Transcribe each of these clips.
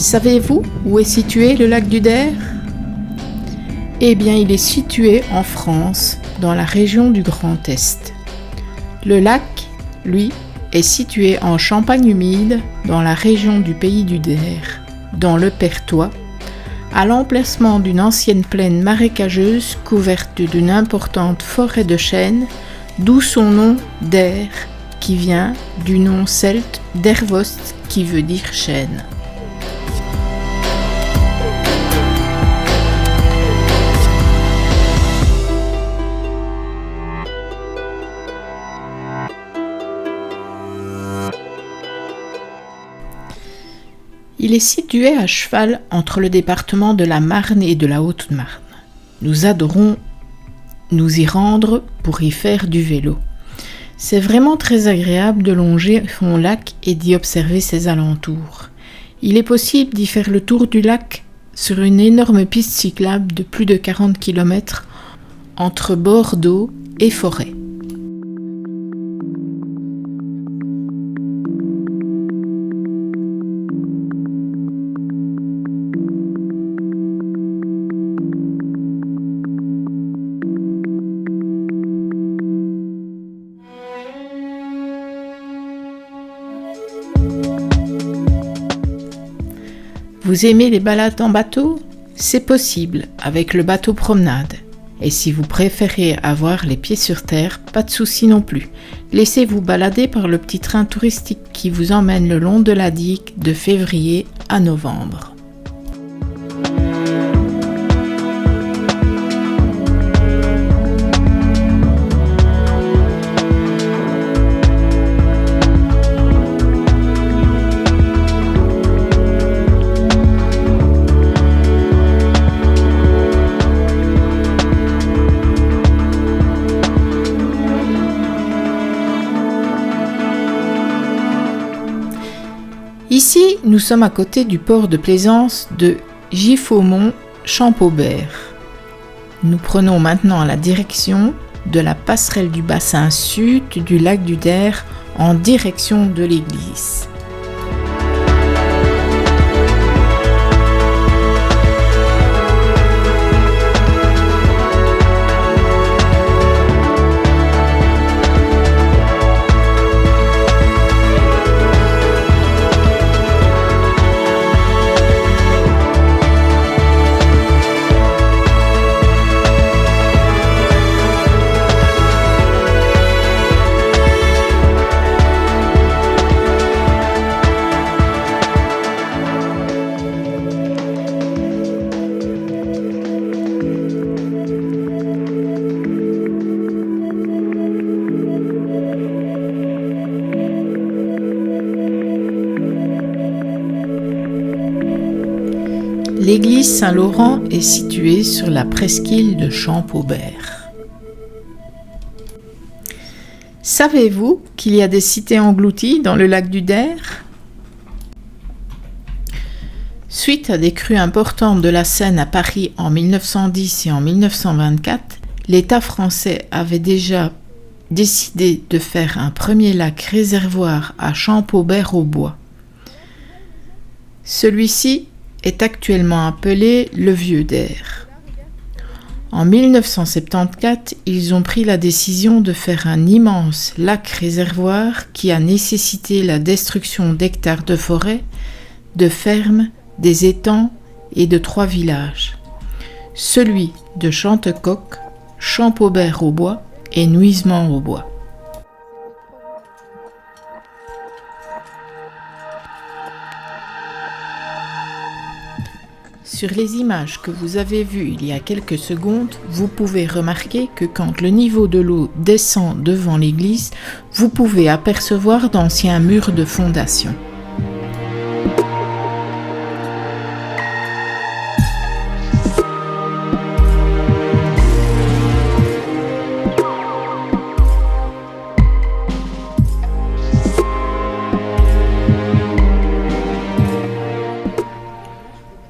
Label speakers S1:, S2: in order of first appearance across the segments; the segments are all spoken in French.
S1: Savez-vous où est situé le lac du Der ? Eh bien, il est situé en France, dans la région du Grand Est. Le lac, lui, est situé en Champagne humide, dans la région du pays du Der, dans le Perthois, à l'emplacement d'une ancienne plaine marécageuse couverte d'une importante forêt de chênes, d'où son nom Der, qui vient du nom celte d'Hervost, qui veut dire chêne. Il est situé à cheval entre le département de la Marne et de la Haute-Marne. Nous adorons nous y rendre pour y faire du vélo. C'est vraiment très agréable de longer son lac et d'y observer ses alentours. Il est possible d'y faire le tour du lac sur une énorme piste cyclable de plus de 40 km entre Bordeaux et Forêt. Vous aimez les balades en bateau ? C'est possible avec le bateau promenade. Et si vous préférez avoir les pieds sur terre, pas de souci non plus. Laissez-vous balader par le petit train touristique qui vous emmène le long de la digue de février à novembre. Ici, nous sommes à côté du port de plaisance de Giffaumont-Champaubert. Nous prenons maintenant la direction de la passerelle du bassin sud du lac du Der en direction de l'église. L'église Saint-Laurent est située sur la presqu'île de Champaubert. Savez-vous qu'il y a des cités englouties dans le lac du Der ? Suite à des crues importantes de la Seine à Paris en 1910 et en 1924, l'État français avait déjà décidé de faire un premier lac réservoir à Champaubert-au-Bois. Celui-ci est actuellement appelé le Vieux Der. En 1974, ils ont pris la décision de faire un immense lac réservoir qui a nécessité la destruction d'hectares de forêt, de fermes, des étangs et de 3 villages. Celui de Chantecoq, Champaubert-au-Bois et Nuisement-au-Bois. Sur les images que vous avez vues il y a quelques secondes, vous pouvez remarquer que quand le niveau de l'eau descend devant l'église, vous pouvez apercevoir d'anciens murs de fondation.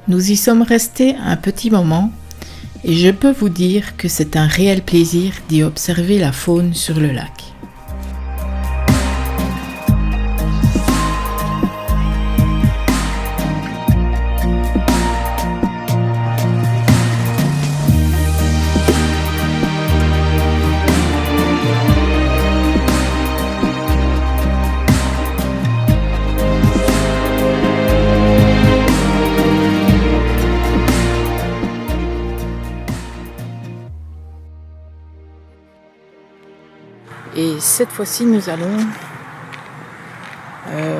S1: Nous y sommes restés un petit moment et je peux vous dire que c'est un réel plaisir d'y observer la faune sur le lac. Et cette fois-ci, nous allons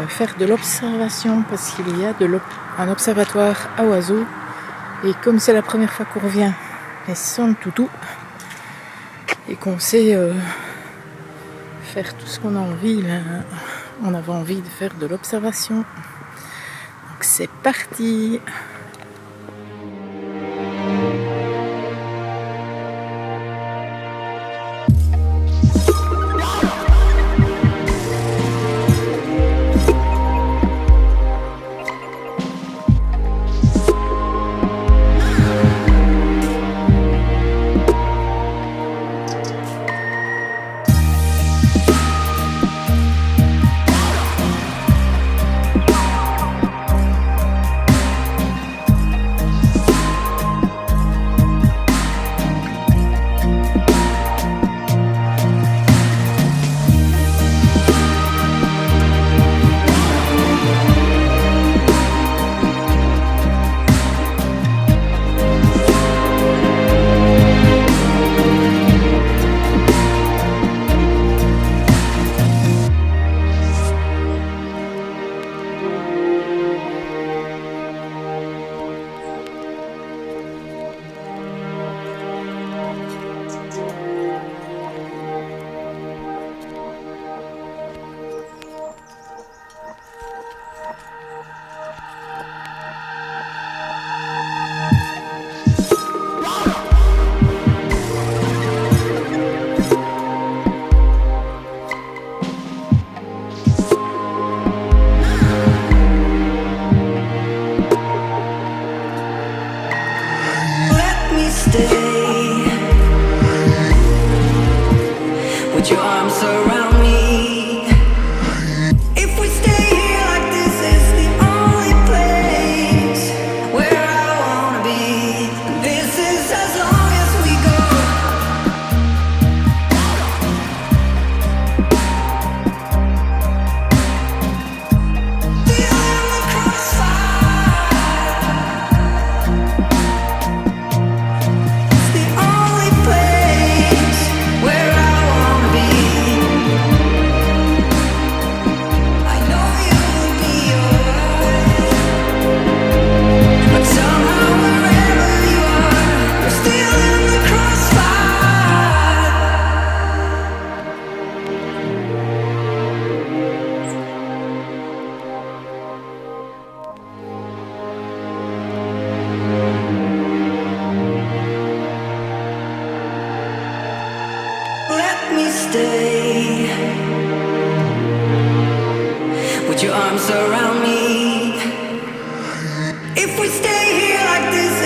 S1: faire de l'observation parce qu'il y a un observatoire à oiseaux. Et comme c'est la première fois qu'on revient, mais sans le toutou, et qu'on sait faire tout ce qu'on a envie, on avait envie de faire de l'observation. Donc c'est parti!
S2: Would your arms around me? If we stay here like this is the only place where I wanna be. This is as long as we go. Still in the crossfire. It's the only place where I wanna be. I know you'll be alright, but somehow wherever you are, you're still in the crossfire. Let me stay. Would your arms around me? If we stay here like this